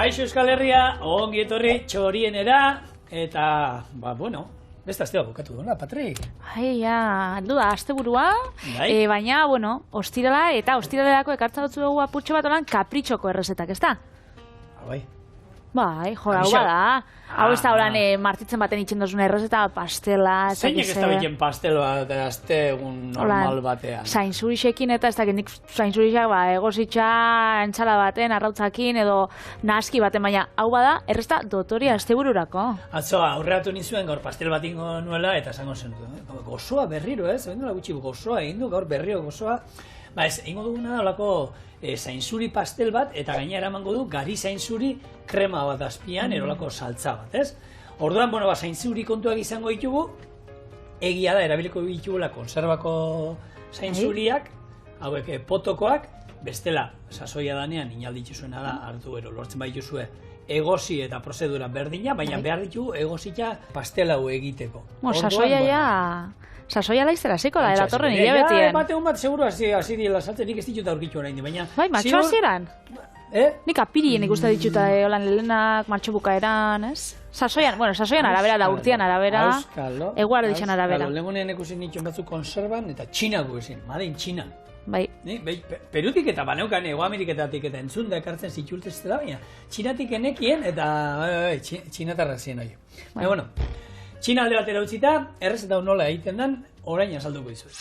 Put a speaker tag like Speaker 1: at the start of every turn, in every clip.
Speaker 1: Kaixo Euskal Herria, ongi etorri txorienera, eta, beste astea bukatu duena, Patrik.
Speaker 2: Aldu da, asteburua, baina, ostirala eta ostiralerako ekartza dutzu dugu apurtxo bat olan kapritxoko errezetak, ez da?
Speaker 1: Bai.
Speaker 2: Bai, jora, hau bada. Hau ez da horan martitzen baten itxen dozuna errezeta, pastela...
Speaker 1: Zeinek ez da bilen pastela eta azte egun normal batean.
Speaker 2: Zainzurixekin eta ez da gendik zainzurixak egositxa, entzala baten, arrautzakin edo naski baten, baina hau bada errezeta dotoria astebururako.
Speaker 1: Atzo, aurreatu nizuen gaur pastel bat ingo nuela eta esango zen du. Gozoa berriro, ez? Ebendola gutxi gozoa egin du, gaur berriro gozoa. Ez, ingo duguna da olako zainzuri pastel bat, eta gainera emango du gari zainzuri krema bat azpian, erolako saltza bat, ez? Orduan, zainzuri kontuak izango ditugu, egia da, erabiliko ditugula konservako zainzuriak, hauek potokoak, bestela, sasoia danean, inalditu zuena da, hartu lortzen baituzue, egosi eta prozedura berdina, baina behar ditugu egosita pastel hau egiteko.
Speaker 2: Sasoia ja... Sasoia laizera ziko da, eratorren hilabetien.
Speaker 1: Egun bat, seguru, hasi diela saltzen, nik ez ditut aurkitu orain, baina...
Speaker 2: Bai, martxo hasieran? Nik apirien ikusten dituta holan lehenak, martxo bukaeran, ez? Sasoian arabera da, urtean arabera, eguarra ditxan arabera.
Speaker 1: Lehegunean ikusten dituen batzuk konserban, eta txinako ezin, madein txina.
Speaker 2: Bai.
Speaker 1: Perutik eta baneukan, Ego Ameriketatik eta entzun da ekartzen zitultez da, baina txinatik enekien eta txinatarrak ziren hori. Baina, Txina alde batera utzita, errezeta nola egiten den, orain azalduko dizut.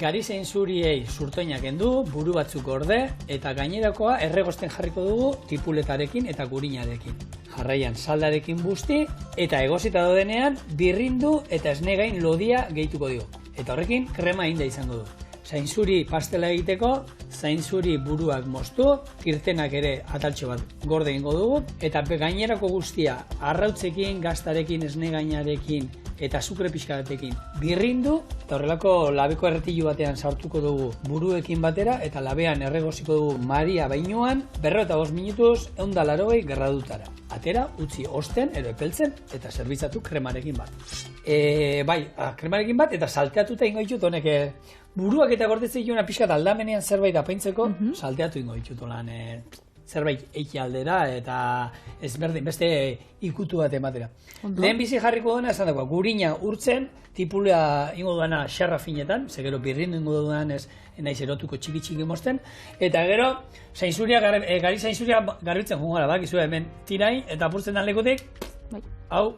Speaker 1: Gari zainzuriei zurtoinak kendu, buru batzuk gorde, eta gainerakoa erregosten jarriko dugu tipuletarekin eta gurinarekin. Jarraian saldarekin busti, eta egosita dodenean birrindu eta esnegain lodia gehituko dio. Eta horrekin krema inda izango du. Zainzuri pastela egiteko, zainzuri buruak moztu, irtenak ere ataltxo bat gorde egingo dugu, eta gainerako guztia arrautzekin, gaztarekin, esnegainarekin eta azukre pixkaratekin birrindu, eta horrelako labeko erretilu batean sartuko dugu buruekin batera, eta labean erregoziko dugu Maria bainuan, 45 minutuz, 180 gradutara. Atera, utzi osten, edo epeltzen, eta zerbitzatu kremarekin bat. Kremarekin bat, eta salteatuta ingo ditut, honek buruak eta gordetzen dituna pixkat aldamenean zerbait apaintzeko, salteatu ingo ditut lan zerbait eiki aldera eta ezberdin, beste ikutu bat ematera. Lehen bizi jarriko duena esan dagoa, gurina urtzen, tipula ingo duena xarra finetan, ze gero birrindu ingo duenan ez naiz erotuko txiki mozten, eta gero gari zainzuria garbitzen jungara, bakizue hemen tirai eta apurtzen dan lekutik, hau,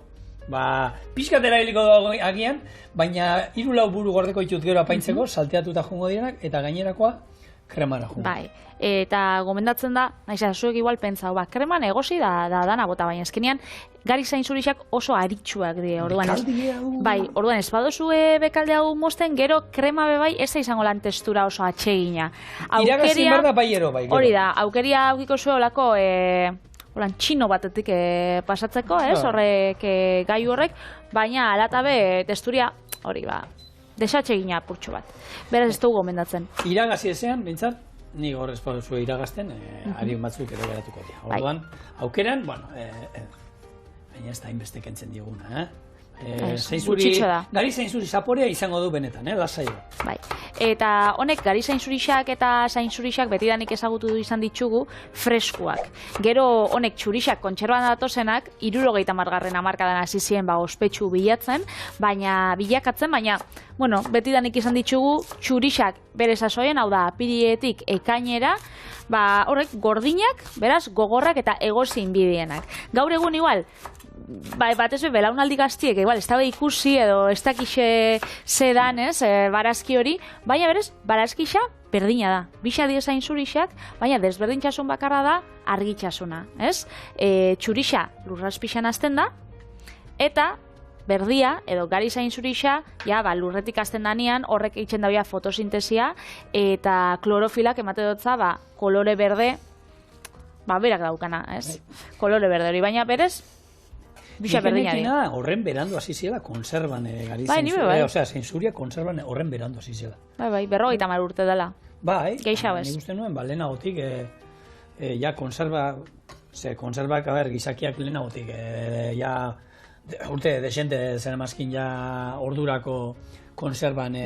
Speaker 1: pixkatera heliko dago agian, baina 3-4 buru gordeko ditut gero apaintzeko, salteatuta jungo direnak, eta gainerakoa kremara jungo.
Speaker 2: Bai, eta gomendatzen da, zuek igual pentsau, kreman egosi da dana bota, baina ezkenean gari zainzurixak oso aritsuak die, orduan ez badozue bekalde hau mozten, gero krema bebai ez da izango lan testura oso atsegina.
Speaker 1: Iragazin behar da baiero, bai.
Speaker 2: Hori da, aukeria aukiko zue olako holan txino batetik pasatzeko, horrek gai horrek, baina alatabe testuria hori desatsegina apurtxo bat. Beraz ez dugu gomendatzen.
Speaker 1: Iragazi ezean, bintzat, nik horrez pauzue iragazten, harin batzuk ere geratuko dira. Orduan, aukeran, baina ez da inbeste kentzen diguna, Gari zainzuri zaporea izango du benetan, lasai da.
Speaker 2: Bai, eta honek gari zainzurixak eta zainzurixak betidanik ezagutu izan ditugu freskuak. Gero honek txurixak kontserban datozenak, 70. hamarkadan hasi ziren ospetsu bilatzen, baina bilakatzen, baina betidanik izan ditugu txurixak bere sasoien, hau da, apirietik ekainera, horrek gordinak, beraz, gogorrak eta egozin bidienak. Gaur egun igual, batez belaunaldi gaztiek, ez da ikusi edo ez dakixe zedan, barazki hori, baina berez, barazkixa berdina da. Bisa die zainzurixak, baina desberdintxasun bakarra da argitxasuna, ez? Txurixa lurrazpixan azten da, eta berdia, edo gari zainzurixa, lurretik azten danean, horrek eitzen daia fotosintesia, eta klorofilak emate dutza, kolore berde, berak daukana, ez? Kolore berde hori, baina berez, bisa berdinari.
Speaker 1: Horren berandu hasi zela konserban gari zainzuria, osea, zainzuria konserban horren berandu hasi zela.
Speaker 2: Bai, 50 urte dela.
Speaker 1: Bai,
Speaker 2: geixau ez.
Speaker 1: Nik uste nuen, lehenagotik, konserbak, gizakiak lehenagotik, urte desente zen emazkin ordurako konserban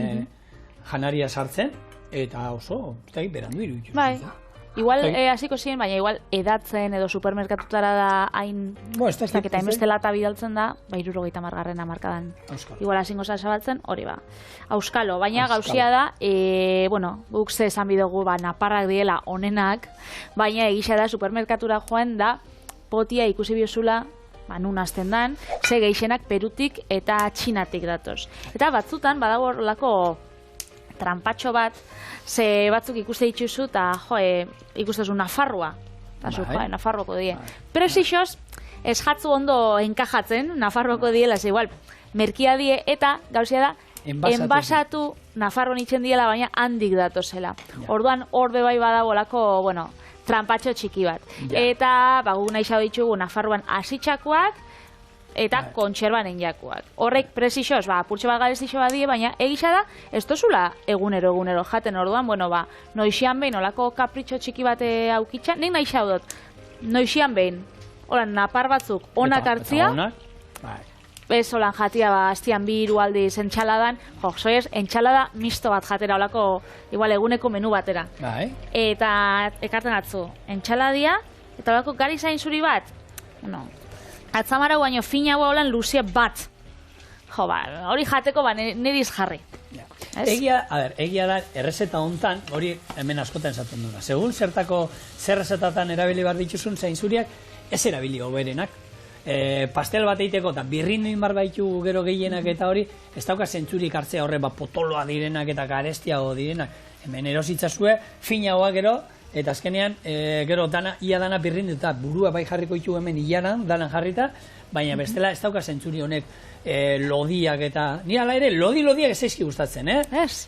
Speaker 1: janaria sartzen, eta oso, berandu iruditu.
Speaker 2: Bai. Igual hasiko ziren, baina igual edatzen edo supermerkatutara da hain ez dakit hainbeste lata bidaltzen da, 70. hamarkadan. Igual hasingo zabaltzen, hori ba. Auskalo, baina gauzia da, guk ze esan bidugu, naparrak diela onenak, baina egisa da supermerkatura joan da, potia ikusi biozula, nun azten dan, ze gehixenak Perutik eta Txinatik datoz. Eta batzutan, badago horrelako trampatxo bat, ze batzuk ikuste dituzu, eta ikustezu Nafarroa. Eta Nafarroko die. Presixoz, ez jatzu ondo enkajatzen, Nafarroko diela, ze igual, merkia die, eta gauzia da, enbasatu Nafarroan itzen diela, baina handik datozela. Orduan, hor bebai badago lako, trampatxo txiki bat. Eta, guk nahi xau ditugu Nafarroan asitxakoak eta kontxerban enjakoak. Horrek presixoz, apurtxo bat garezixo bat die, baina egisa da, ez tozula egunero jaten orduan, noixian behin, olako kapritxo txiki bat aukitxan, nik nahi xau dut, noixian behin, napar batzuk onak hartzia, ez olan jatia hastian 2 aldiz entxaladan, soez, entxalada misto bat jatera, olako, igual eguneko menu batera. Eta ekarten atzu, entxaladia, eta olako gari zain zuri bat, atzamarau baino fina holan luzia bat. Hori jateko niriz jarri.
Speaker 1: Egia da, errezeta hontan, hori hemen askotan esaten duna. Segun zer errezetatan erabili behar dituzun zain zuriak, ez erabili hoberenak. Pastel bat eiteko eta birrindu inbar baitu gero gehienak eta hori, ez dauka zentzurik hartzea horre potoloa direnak eta garestiago direnak. Hemen erositzazue, finagoa gero, eta azkenean gero ia dana birrindu eta burua bai jarriko ditu hemen ilanan, danan jarrita, baina bestela ez dauka zentzuri honek lodiak eta... Ni ala ere, lodiak ez zaizki gustatzen,
Speaker 2: Ez.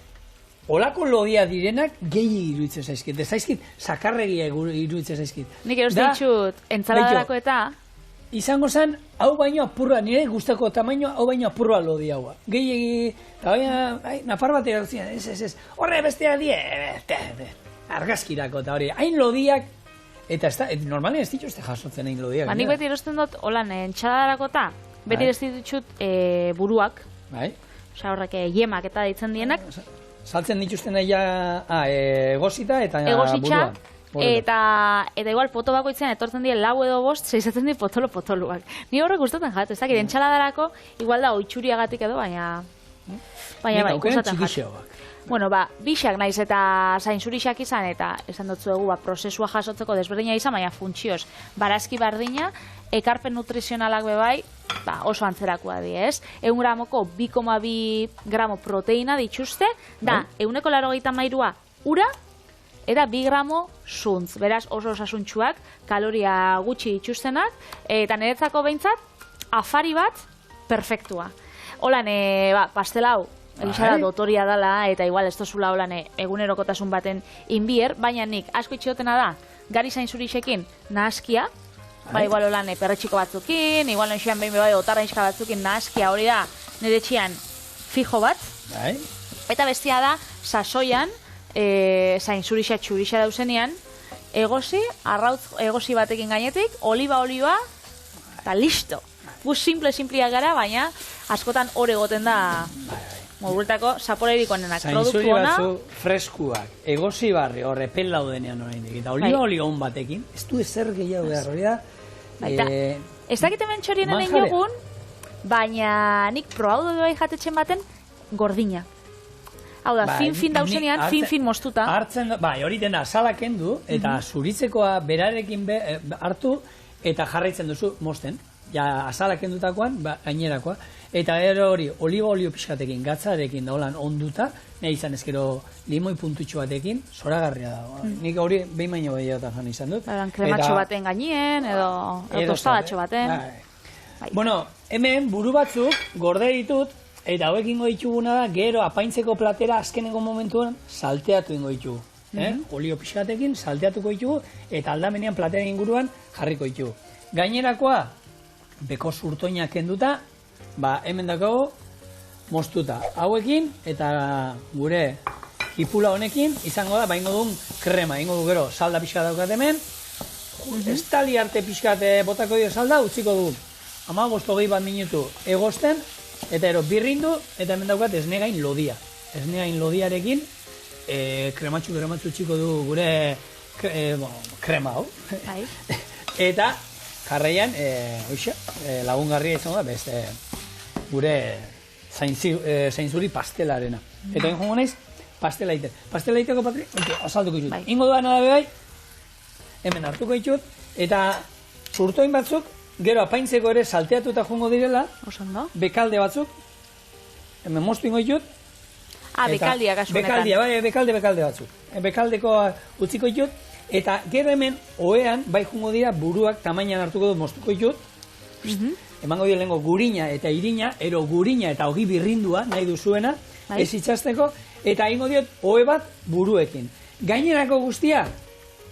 Speaker 1: Olako lodia direnak gehi iruditzen zaizkit. Ez zaizkit, sakarregia iruditzen zaizkit.
Speaker 2: Nik erosten ditut, entzaladarako eta...
Speaker 1: Izango zen, hau baino apurra, nire guztako tamaino, hau baino apurra lodi haua. Gehiagi, eta baina, nafar bat egotzien, ez, horre bestea die, argazkirako eta hori. Hain lodiak, eta normalien ez dituzte jasotzen hain lodiak.
Speaker 2: Nik beti erosten dut, holan, entxaladarako eta, beti ez ditut buruak.
Speaker 1: Bai.
Speaker 2: Osa horrek, yemak eta ditzen dienak.
Speaker 1: Saltzen dituzten egosita eta buruan.
Speaker 2: Eta igual poto bakoitzean etortzen die 4 edo 5, zeizatzen die potoluak. Ni horrek gustatzen jat, ez dakit, entxaladarako igual da oitxuriagatik edo, baina bai, gustatzen jat. Bixak naiz eta zainzurixak izan, eta esan dutzu egu, prozesua jasotzeko desberdina izan, baina funtzioz, barazki bardina, ekarpen nutrizionalak bebai, oso antzerakoa di, ez? 1 gramoko 2,2 gramo proteina dituzte, da, 183 ura, eta 2 gramo zuntz, beraz oso osasuntxuak, kaloria gutxi dituztenak, eta niretzako behintzat, afari bat, perfektua. Holan, pastel hau, egizara dotoria dala, eta igual ez tozula holan egunerokotasun baten inbier, baina nik asko itxotena da, gari zainzurixekin nahaskia, igual holan perretxiko batzukin, igual noixian behin bebai otarrainxka batzukin nahaskia, hori da nire txian fijo bat, eta bestia da, sasoian, zainzurixa txurixa dauzenean, egosi, arrautz egosi batekin gainetik, oliba, eta listo. Guz simplea gara, baina askotan hor egoten da moduretako zaporerik onenak.
Speaker 1: Zainzuri batzu freskuak, egosi barri, horre pel laudenean oraindik, eta oliba hon batekin, ez du ezer gehiago behar hori da.
Speaker 2: Ez dakit hemen txorienen egin jogun, baina nik probaudu bai jatetxen baten gordina. Hau da, fin dauzenean, fin mostuta.
Speaker 1: Hori dena, azalak endu, eta zuritzekoa berarekin hartu, eta jarraitzen duzu mosten. Ja, azalak endutakoan, gainerakoa. Eta hori, oliba olio pixkatekin, gatzarekin da holan onduta, nahi izan ezkero limoi puntutxo batekin, zoragarria da. Nik hori behin baino behiotan jan izan dut.
Speaker 2: Krematxo baten gainien, edo tostadatxo baten.
Speaker 1: Bueno, hemen buru batzuk gorde ditut, eta hauek ingo dituguna da, gero apaintzeko platera azkeneko momentuan salteatu ingo ditugu. Olio pixkatekin salteatuko ditugu, eta aldamenean platera inguruan jarriko ditugu. Gainerakoa, beko zurtoinak kenduta, hemen dakago mostuta. Hauekin, eta gure hipula honekin, izango da, ingo duen krema, ingo du gero salda pixka daukat hemen, estali arte pixkate botako dio salda, utziko du 15-20 minutu egosten, eta ero birrindu, eta hemen daukat esnegain lodia. Esnegain lodiarekin, krematxu txiko du gure krema hau.
Speaker 2: Bai.
Speaker 1: Eta jarraian, lagungarria izango da, beste gure zainzuri pastelarena. Eta ingo naiz, pastela egiten. Pastela egiteko azalduko ditut. Ingo duan da bai, hemen hartuko ditut, eta zurtoin batzuk, gero apaintzeko ere salteatuta joango direla, bekalde batzuk, hemen moztu ingo ditut.
Speaker 2: Bekaldia kasu honetan.
Speaker 1: Bekalde batzuk. Bekaldeko utziko ditut, eta gero hemen, oean, bai joango dira buruak tamainan hartuko dut moztuko ditut, emango dira lehenko gurina eta irina, ero gurina eta ogi birrindua nahi duzuena, ez itxasteko, eta ingo diot oe bat buruekin. Gainerako guztia,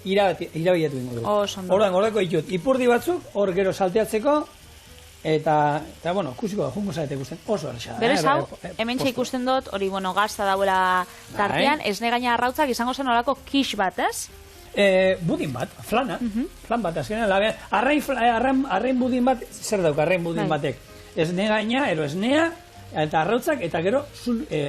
Speaker 1: irabiatu ingo dut. Hordan, gordeko ditut, ipurdi batzuk, hor gero salteatzeko, eta bueno, kusiko da, jungo zaretek ikusten, oso erresa.
Speaker 2: Berez hau, hemen ikusten dut, hori, gazta dauela tartean, esne gaina arrautzak izango zen olako kix bat, ez?
Speaker 1: Budin bat, flan bat, azkenean, arrain budin bat, zer dauk arrain budin batek? Esne gaina, ero esnea, eta arrautzak, eta gero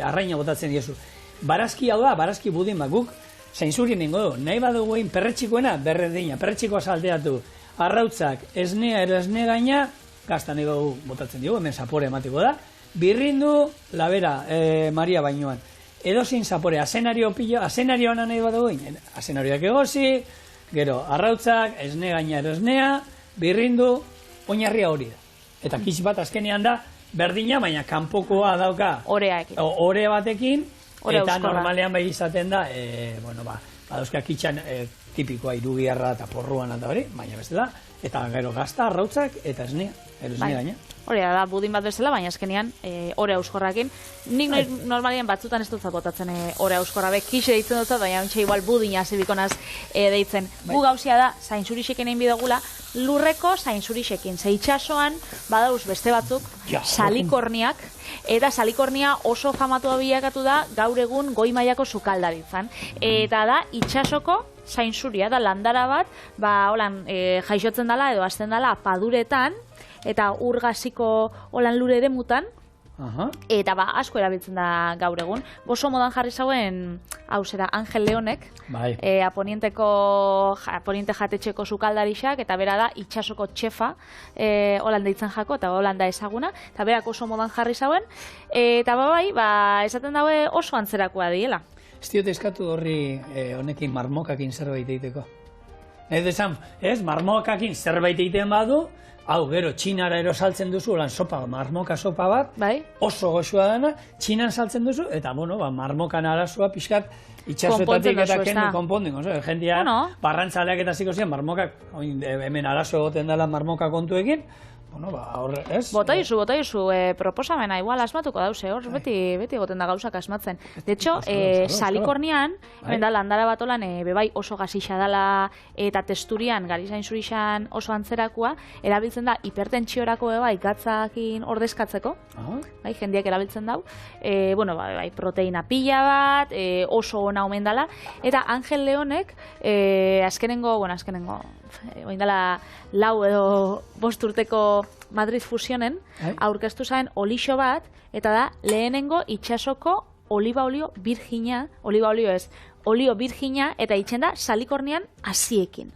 Speaker 1: arraina botatzen diezu. Barazki hau da, barazki budin bat, guk zainzurien ingo du, nahi badugu egin perretxikoena, berredina, perretxikoa salteatu, arrautzak, esnea, ero esne gaina, gazta nahi dugu botatzen dugu, hemen zapore ematiko da, birrindu, labera, Maria bainoan. Edozin zapore, asenario hona nahi badugu, asenarioak egozi, gero arrautzak, esne gaina ero esnea, birrindu, oinarria hori da. Eta kis bat azkenean da, berdina, baina kanpokoa dauka ore batekin, eta normalean bai izaten da, dauzka kitxan tipikoa irugiarra eta porruan eta hori, baina bestela, eta gero gazta, arrautzak eta esnea, ero esnea gaina.
Speaker 2: Hori da, budin bat bezala, baina azkenean ore auskorrakin. Nik normalian batzutan ez dut botatzen ore auskorra, kixe deitzen dut, baina ontsa igual budina zibikonaz deitzen. Gu gauzia da, zainzurixekin egin bidogula, lurreko zainzurixekin. Ze itxasoan, badauz beste batzuk, salikorniak, eta salikornia oso famatu bilakatu da, gaur egun goi mailako sukaldaritzan. Eta da, itxasoko zainzuria, da landara bat, holan jaixotzen dela edo azten dela paduretan, eta urgaziko holan lure ere mutan, eta asko erabiltzen da gaur egun. Oso modan jarri zauen, hau zera, Angel Leonek, aponiente jatetxeko sukaldarixak, eta bera da itxasoko txefa, holan deitzen jako, eta holan da ezaguna, eta berak oso modan jarri zauen, eta esaten daue oso antzerakoa diela.
Speaker 1: Ez diote eskatu horri honekin marmokakin zerbait egiteko. Ez desan, marmokakin zerbait egiten badu, hau, gero, txinara ero saltzen duzu, marmoka sopa bat, oso goxua dena, txinan saltzen duzu, eta, marmokan arazua pixkat itxasoetatik eta kendu konpondingo. Jendia, barrantzaleak eta ziko zian, marmokak, hemen arazo egoten dela marmoka kontuekin, ez?
Speaker 2: Bota izu, proposamena, igual asmatuko dause, hor, beti egoten da gauzak asmatzen. De hecho, salikornian, hemen da, landara bat olan, bebai oso gazixa dela, eta testurian, gari zainzurixan oso antzerakoa, erabiltzen da, hipertentsiorako gatzakin ordezkatzeko, jendiak erabiltzen dau, proteina pila bat, oso ona omen dela, eta Angel Leonek, azkenengo, oin dela lau edo 5 urteko Madrid Fusionen, aurkeztu zaen olixo bat, eta da lehenengo itxasoko oliba olio virgina, olio virgina, eta itxen da salikornian hasiekin.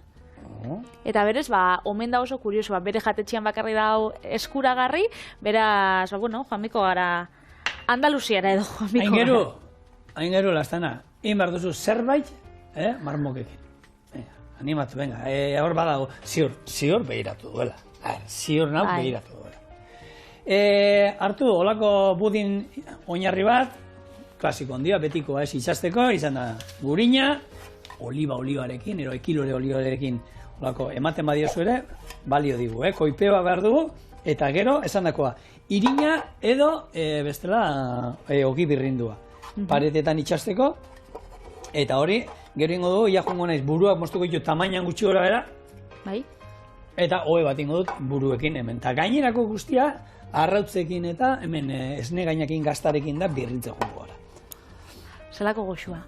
Speaker 2: Eta berez, omen da oso kurioso, bere jatetxean bakarri dau eskuragarri, beraz, joanmiko gara Andaluziara edo joanmiko gara.
Speaker 1: Hain lastana, egin behar duzu zerbait, marmokekin. Animatu, venga, hor badago, ziur behiratu duela. Ziur nau behiratu duela. Hartu, olako budin oinarri bat, klasiko ondia, betikoa ez itxasteko, izan da gurina, olioarekin, ero ekilore olioarekin, olako ematen badiozu ere, balio digu, koipea behar dugu, eta gero, esan dakoa, irina edo bestela ogi birrindua. Paretetan itxasteko, eta hori, gero ingo dugu, ia joango naiz buruak moztuko ditu tamainan gutxi gora bera. Eta oe bat ingo dut buruekin hemen. Eta gainerako guztia, arrautzekin eta hemen esne gainakin gaztarekin da birrintzen joango gara.
Speaker 2: Zelako goxua.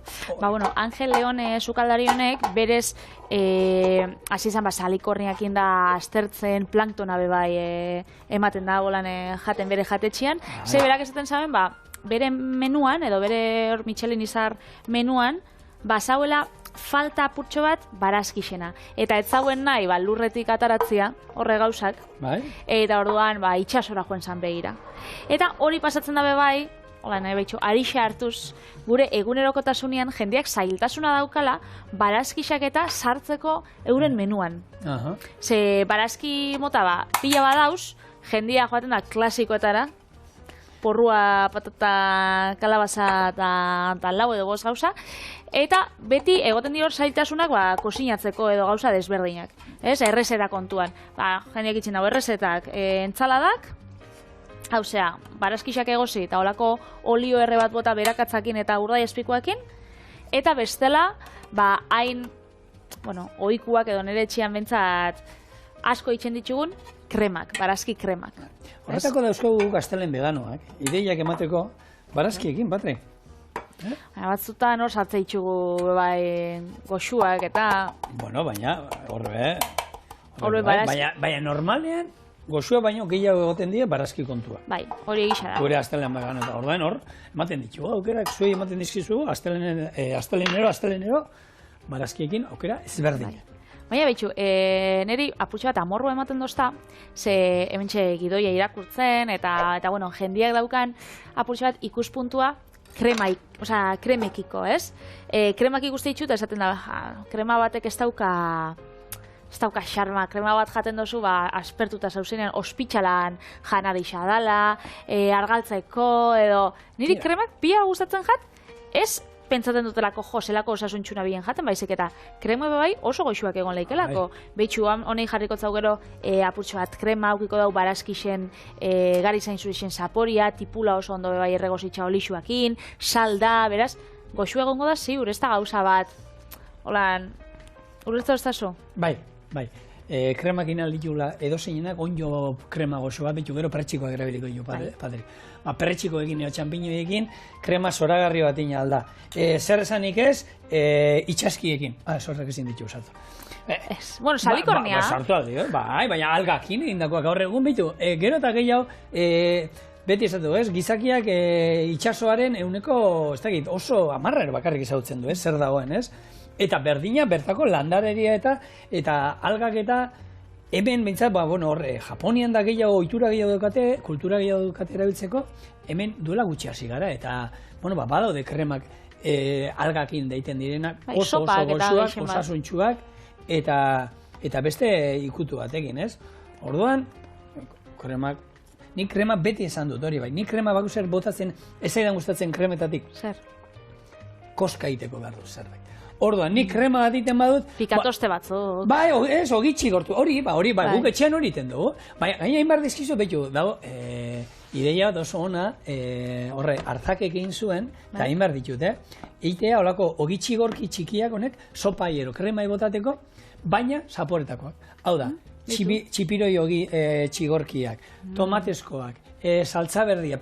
Speaker 2: Angel Leon sukaldari honek, berez, hasi izan salikorniakin da aztertzen, planktona bebai ematen da golan jaten bere jatetxian. Ze berak esaten zaben, bere menuan, edo bere Michelin izar menuan, bazauela falta apurtxo bat barazkixena. Eta ez zauen nahi, lurretik ataratzia, horre gauzak, eta orduan itxasora joan zan begira. Eta hori pasatzen dabe bai, hola nahi baitxo, arixa hartuz, gure egunerokotasunean jendeak zailtasuna daukala barazkixak eta sartzeko euren menuan. Ze barazki mota pila badauz, jendia joaten da klasikoetara, porrua, patata, kalabaza eta lau edo goz gauza, eta beti egoten dior zailtasunak kosinatzeko edo gauza desberdinak. Errezeta kontuan. Jendeak itxen dago, errezetak, entzaladak, hauzea, barazkixak egozi eta olako olio erre bat bota berakatzakin eta urdai espikoakin, eta bestela, hain, ohikuak edo nire etxian bentsat asko itxen ditugun, kremak, barazki kremak.
Speaker 1: Horretako dauzkogu gaztelen veganoak, ideiak emateko barazkiekin, Patri.
Speaker 2: Batzutan hor sartze ditugu goxuak eta...
Speaker 1: Bueno, baina, baina normalean, goxua baino gehiago egoten dira barazki kontua.
Speaker 2: Bai, hori egisa da.
Speaker 1: Gure astelean vegano eta ordain hor, ematen ditugu aukerak, zuei ematen dizkizugu, astelenero, barazkiekin aukera ezberdinak.
Speaker 2: Baina betxu, niri apurtxo bat amorru ematen dozta, ze hementxe gidoia irakurtzen, eta jendiak daukan apurtxo bat ikuspuntua kremekiko, ez? Kremak ikuste ditut, esaten da, krema batek ez dauka xarma, krema bat jaten dozu, aspertuta zauzenean, ospitxalan janadisa dala, argaltzeko, edo... Niri kremak pia gustatzen jat, ez pentsatzen dutelako zelako osasuntxuna bien jaten, baizik eta krema bai oso goxuak egon leikelako. Beitxu, honei jarriko zau gero apurtxo bat krema, aukiko dau barazkixen, gari zainzurixen zaporia, tipula oso ondo bai erregozitxa olixuakin, salda, beraz, goxua egongo da ziur, ez da gauza bat. Holan, urrezta oztazu?
Speaker 1: Bai. Kremakin alditula edo zeinenak onjo krema goxo bat, betu gero pertsikoak erabiliko jo, Patri. Pertsikoekin eo txampiñoekin, krema zoragarri bat ina alda. Zer esanik ez, itxaskiekin. Zorrak ezin ditu usatu.
Speaker 2: Bueno, salikornia.
Speaker 1: Sartu aldi, baina algakin egindakoak gaur egun betu. Gero eta gehiago, beti esatu, gizakiak itxasoaren euneko, ez dakit, oso amarrer bakarrik izautzen du, zer dagoen, ez? Eta berdina, bertako landareria eta algak eta hemen bintzat, Japonian da gehiago, ohitura gehiago dukate, kultura gehiago dukate erabiltzeko, hemen duela gutxi hasi gara, eta, badaude kremak algakin deiten direnak, oso goxuak, osasuntxuak, eta beste ikutu batekin, ez? Orduan, kremak, nik krema beti esan dut, hori bai, nik krema baku zer botatzen, ez aidan gustatzen kremetatik.
Speaker 2: Zer?
Speaker 1: Koska egiteko behar dut zerbait. Orduan, nik krema bat iten badut...
Speaker 2: Pikatoste batzuk.
Speaker 1: Bai, ez, ogitxi gortu. Hori, guk etxean hori iten dugu. Baina, gaina inbar dizkizu, betu, dago, ideia bat oso ona, hartzak egin zuen, eta inbar ditut, eitea, holako, ogitxi gorki txikiak honek, sopa hiero, krema botateko, baina zaporetakoak. Hau da, txipiroi txigorkiak, tomatezkoak, saltza berdia,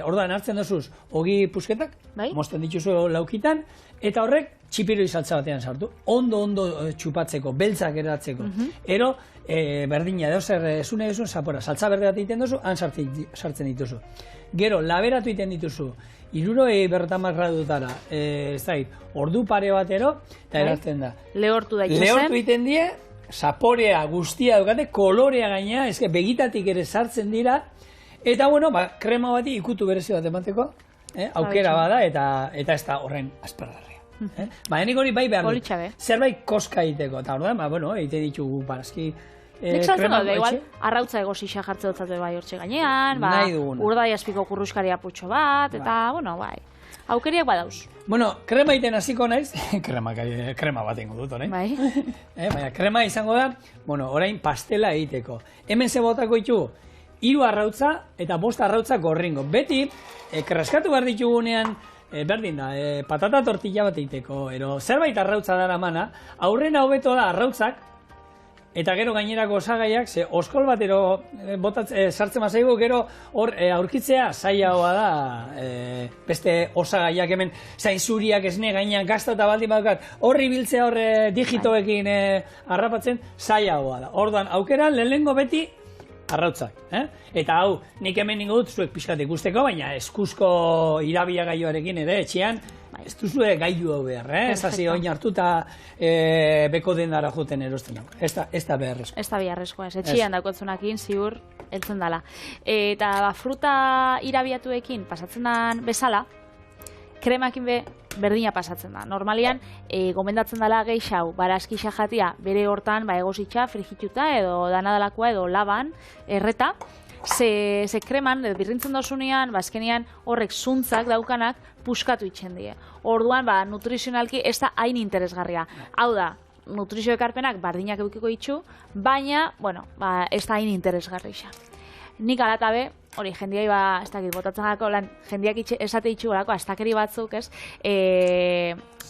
Speaker 1: orduan hartzen dozuz, ogi pusketak, mozten dituzu laukitan, eta horrek txipiroi saltza batean sartu, ondo txupatzeko, beltzak eratzeko. Ero, berdina, zune duzun zapora, saltza berdi bat egiten duzu, han sartzen dituzu. Gero, laberatu egiten dituzu, 60 gradutara, ordu pare batero, eta eratzen da.
Speaker 2: Lehortu daitezen.
Speaker 1: Lehortu egiten die, zaporea guztia dukate, kolorea gaina, begitatik ere sartzen dira, eta krema bati ikutu berezi bat emateko, aukera bada, eta ez da horren aspergarria. Baina nik hori bai behar dut, zerbait koska egiteko, eta orduan, egite ditugu barazki
Speaker 2: nik saltzen dut, igual, arrautza egosixa jartze dutzatu bai hortxe gainean, urdai aspiko kurruskari aputxo bat, eta, bai, aukeriak badauz.
Speaker 1: Krema egiten hasiko naiz, krema bat ingo dut, orain. Baina, krema izango da, orain pastela egiteko. Hemen ze botako ditugu, 3 arrautza eta 5 arrautza gorringo. Beti, kraskatu behar ditugunean, berdin da, patata tortilla bat egiteko, zerbait arrautza dara mana, aurrena hobeto da arrautzak, eta gero gainerako osagaiak, ze oskol batero sartzen mazaigu, gero hor aurkitzea zailagoa da, beste osagaiak hemen zainzuriak esne gainean gazta eta baldin badukat, horri biltzea hor digitoekin harrapatzen zailagoa da. Orduan, aukeran lehenengo beti arrautzak. Eta hau, nik hemen ningo dut zuek pixkat ikusteko, baina eskuzko irabia gaioarekin ere etxean, ez duzu gailu hau behar, ez hasi oin hartuta beko denara juten erosten hau. Ez da beharrezkoa.
Speaker 2: Ez da beharrezkoa, ez etxian daukotzunakin ziur heltzen dala. Eta fruta irabiatuekin pasatzen dan bezala, kremakin berdina pasatzen da. Normalian, gomendatzen dela gehiago barazkixa jatia bere hortan egositxa, frigituta edo danadalakoa edo laban, erreta, ze kreman, birrintzen dozunean, azkenean horrek zuntzak daukanak puskatu itxen die. Orduan, nutrizionalki ez da hain interesgarria. Hau da, nutrizio ekarpenak bardinak eukiko itxu, baina, ez da hain interesgarria. Nik alatabe, hori, jendiai ez dakit, botatzen gako, jendiak esate itxu gorako, astakeri batzuk, ez,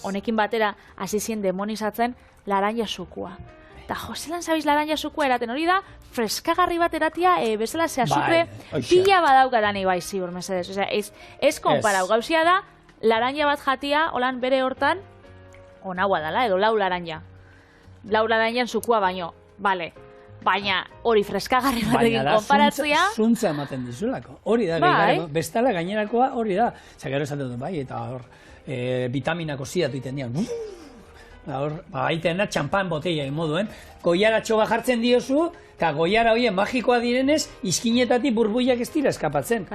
Speaker 2: honekin batera hasi zien demonizatzen laranja sukua. Eta zelan zabiz laranja sukua eraten, hori da, freskagarri bat eratia, bezala ze azukre pila badaukadan ibai ziur, mesedez. Osea, ez konparau, gauzia da, laranja bat jatia, holan bere hortan, onaua dala, edo lau laranja. Lau laranjan sukua baino, bale. Baina hori freskagarri batekin konparatzea...
Speaker 1: Baina zuntza ematen dizulako. Hori da, gehiago. Bestala gainerakoa hori da. Zagero esaten dut, eta hor, vitaminako ziatu iten dian. Hor, aitena txampan botella moduen. Goiara txoga jartzen diozu, eta goiara hoien magikoa direnez, izkinetatik burbuiak ez dira eskapatzen.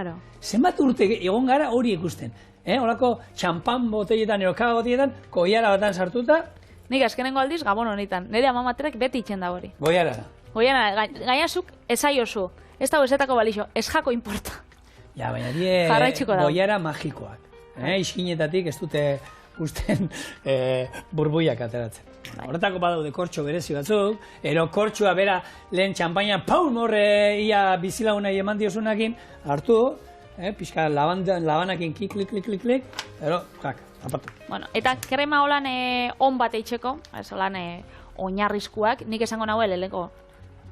Speaker 1: Zenbat urte egon gara hori ikusten. Horako txampan botelletan, erokaga botelletan, goiara batan sartuta.
Speaker 2: Nik azkenengo aldiz, gabon honetan. Nire amamaterek beti itxen da hori.
Speaker 1: Goiara da.
Speaker 2: Gainazuk ezaiozu, ez dago ezetako balixo, ez jako importa.
Speaker 1: Ja, baina die goiara magikoak. Iskinetatik ez dute usten burbuiak ateratzen. Horretako badaude kortxo berezi batzuk, ero kortxoa bera lehen txampaina paun horre ia bizilagunai eman diozunakin, hartu, pixka labanakin klik, ero, apatu.
Speaker 2: Eta krema holan on bat eitzeko, ez holan oinarrizkuak, nik esango nahuel, lehenko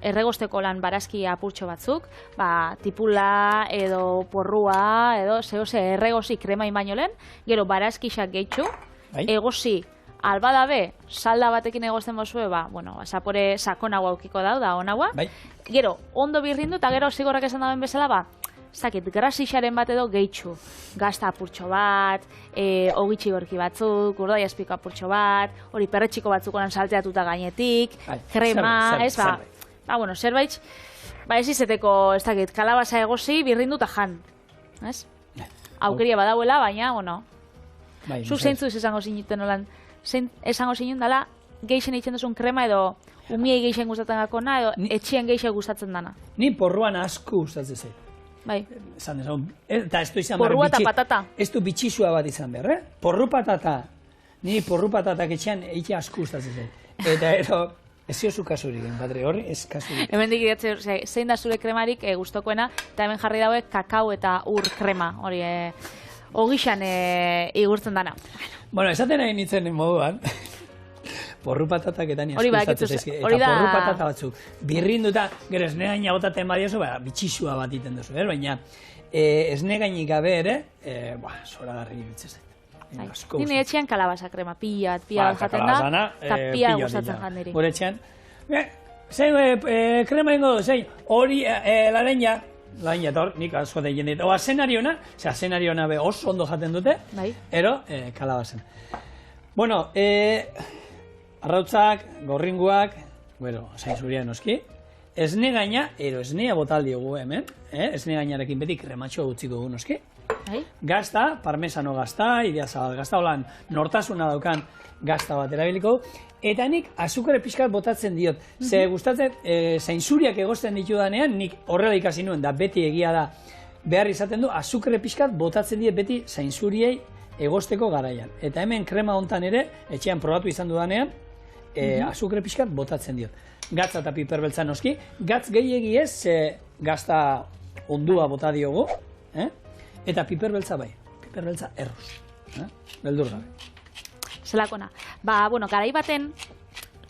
Speaker 2: erregosteko lan barazki apurtxo batzuk, tipula edo porrua edo zehose erregozi kremain baino lehen, gero barazkixak gehitxu, egozi albadabe, salda batekin egozten bozue, zapore sakonagoa aukiko da onagoa, gero ondo birrindu eta gero zigorrak esan daben bezala, zakit, grasixaren bat edo gehitxu. Gazta apurtxo bat, ogitxi gorki batzuk, urdai azpiko apurtxo bat, hori perretxiko batzuk oran salteatuta gainetik, krema, ez zerbait, ez izeteko, ez dakit, kalabaza egozi, birrindu eta jan. Aukeria badauela, baina, zu zeintzu ez esango zinuten holan, esango zinun dela, geixen eitzen duzun krema edo umiei geixen gustatzen gakona edo etxien geixen gustatzen dana.
Speaker 1: Ni porruan asko gustatzen zait.
Speaker 2: Bai.
Speaker 1: Eta ez du izan behar
Speaker 2: porrua eta patata.
Speaker 1: Ez du bitxisua bat izan behar, Porru patata. Ni porru patatak etxean eitea asko gustatzen zait. Eta ero, ez ziozu kasurik, padre, horri ez kasurik.
Speaker 2: Hemen dikidatze, zein da zure kremarik gustokoena, eta hemen jarri daue kakao eta ur krema, hori ogixan igurtzen dana.
Speaker 1: Bueno, esaten nahi nintzen moduan, porru patatak eta ni asko gustatzen zaizki. Eta
Speaker 2: porru
Speaker 1: patata batzuk birrinduta, gero esne gaina botaten badiozu, bitxisua bat iten duzu, baina esne gainik gabe ere, zoragarri iruditzen zait.
Speaker 2: Nire etxean kalabaza krema, pila bat jaten da, eta pila gustatzen jandiri.
Speaker 1: Gure etxean, zein krema ingo du, zein hori laranja, nik asko da jendit, oa zenariona, zenariona oso ondo jaten dute, ero kalabazan. Bueno, arrautzak, gorringuak, zain zurian noski, esne gaina, ero esnea botaldi egu hemen, esne gainarekin beti krematxo utziko gu noski, gazta, parmesano gazta, idea zabal gazta, holan nortasuna daukan gazta bat erabiliko, eta nik azukare pixkat botatzen diot. Ze gustatzen, zainzuriak egozten ditudanean, nik horrela ikasi nuen, da beti egia da behar izaten du, azukare pixkat botatzen diet beti zainzuriei egosteko garaian. Eta hemen krema hontan ere, etxean probatu izan dudanean, azukare pixkat botatzen diot. Gatza eta piperbeltza noski, gatz gehiegi ez, gazta ondua bota diogu, eta piperbeltza bai, piperbeltza erruz, beldur gabe.
Speaker 2: Zelakona. Garai baten,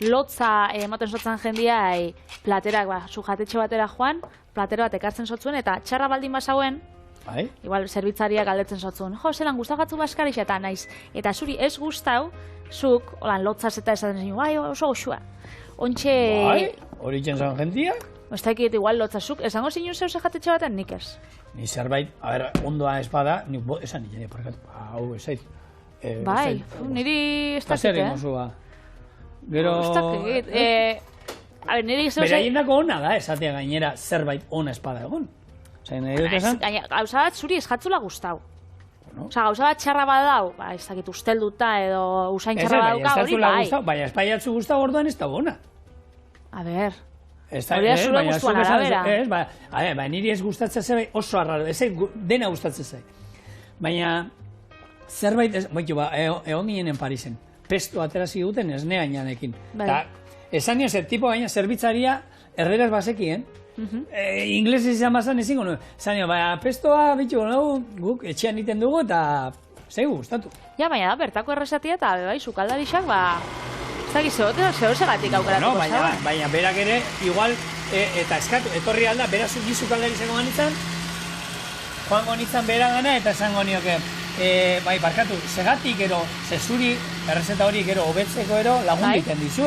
Speaker 2: lotza emoten sotzen jendia, platerak, sujatetxe batera joan, platero bat ekartzen sotzuen, eta txarra baldin basauen, igual zerbitzariak galdetzen sotzuen, zelan gustagatzu baskarixa eta naiz, eta zuri ez gustau, zuk, lotzaz eta esaten zen, oso goxua. Ontxe...
Speaker 1: Hori jentzan jendia?
Speaker 2: Ez dakit, igual lotzazuk, esango zinun zeu zejatetxe baten, nik ez.
Speaker 1: Ni zerbait, ondoa ez bada, esan nik esan, hau, ez zait.
Speaker 2: Bai, niri ez dakit,
Speaker 1: Zer imozua. Gero...
Speaker 2: Ez dakit, a ber, niri zeu...
Speaker 1: Beraiendako ona da, esatea gainera zerbait ona espada egon. Osa, nahi dut esan?
Speaker 2: Gauza bat zuri eskatzula gustau. Osa, gauza bat txarra badau, ez dakit ustelduta edo usain txarra badauka, hori bai.
Speaker 1: Baina espaiatzu gustau orduan ez da ona.
Speaker 2: A ber, hori da zure gustuan arabera.
Speaker 1: Baina niri ez gustatzen zebe oso arraro, ez dena gustatzen zai. Baina zerbait, egon ginenen Parisen, pesto aterazi duten esnea inanekin. Esan nio, tipo baina zerbitzaria erderaz bazekien, inglesez izan bazan ezingo nuen. Esan nio, pestoa bitxu guk etxean iten dugu eta zegu gustatu.
Speaker 2: Ja, baina da, bertako errezatia eta bai, sukaldarixak, ez dakiz, zehozegatik aukeratuko zaba.
Speaker 1: Baina berak ere, igual, eta eskatu, etorri alda, beraz gizukaldarizeko ganitzen, joango nitzan bera gana eta esango nioke, bai, barkatu, segatik, zezuri, errezeta hori, hobetzeko, lagun egiten dizu,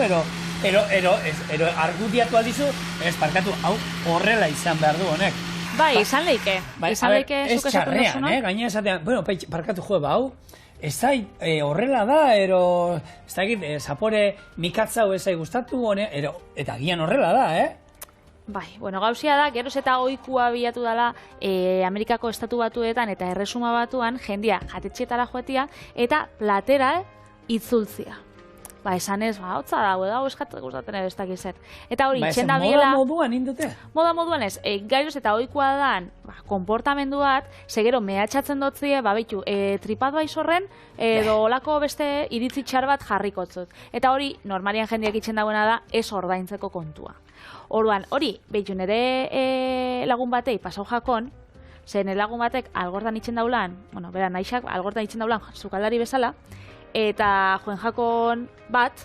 Speaker 1: argudiatu aldizu, ez, barkatu, hau horrela izan behar du honek.
Speaker 2: Bai, izan leike. Izan leike zuk esatu duzuna.
Speaker 1: Gaina esatean, bueno, barkatu hau, ez da, horrela da, ez da egit, zapore mikatzau ez gustatu, eta gian horrela da,
Speaker 2: Bai, bueno, gauzia da, geroz eta ohikua bilatu dela Amerikako estatu batuetan eta erresuma batuan jendia jatetxeetara joetia eta platera itzultzia. Ba, esan ez, hotza da, eskatzen gustatzen ez dakiz zer. Eta hori, itxen da biela...
Speaker 1: Moda moduan indute?
Speaker 2: Moda ez, gairoz eta ohikoa dan konportamendu bat, segero mehatxatzen dotzie, behitu, TripAdvisorren edo olako beste iritzi txar bat jarrikotzut. Eta hori, normalian jendeak itxen dagoena da, ez ordaintzeko kontua. Orduan, hori, behitu, nire lagun batei pasau jakon, zen lagun batek algortan itxen daulan, bueno, bera, naixak algortan itxen daulan sukaldari bezala, eta joen jakon bat,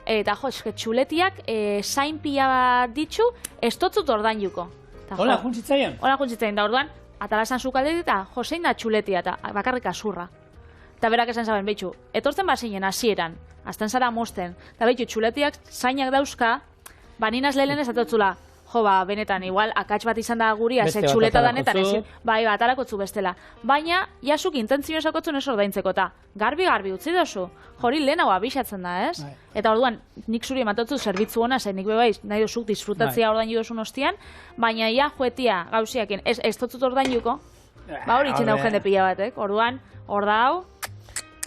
Speaker 2: eta txuletiak zain pila bat ditxu, ez totzut ordainuko.
Speaker 1: Hola, juntzitzaian?
Speaker 2: Hola, juntzitzaian, da orduan, atalasan sukaldari eta josein da txuletia eta bakarrik azurra. Eta berak esan zaben, behitxu, etortzen bazinen hasieran, azten zara mosten, eta behitxu, txuletiak zainak dauzka, baninaz lehen ez atotzula, benetan, igual, akats bat izan da guri, ze txuleta danetan ezin, bai, atalakotzu bestela. Baina, jasuk intentzio esakotzun ez ordaintzeko, eta garbi utzi dozu, hori lehen hau abisatzen da, ez? Eta orduan, nik zuri ematotzu zerbitzu hona, zen nik bebaiz, nahi dozuk disfrutatzea ordainu dozun ostian, baina ja, joetia, gauziakin, ez totzut ordainuko, hori itxen dau jende pila batek, orduan, hor da hau,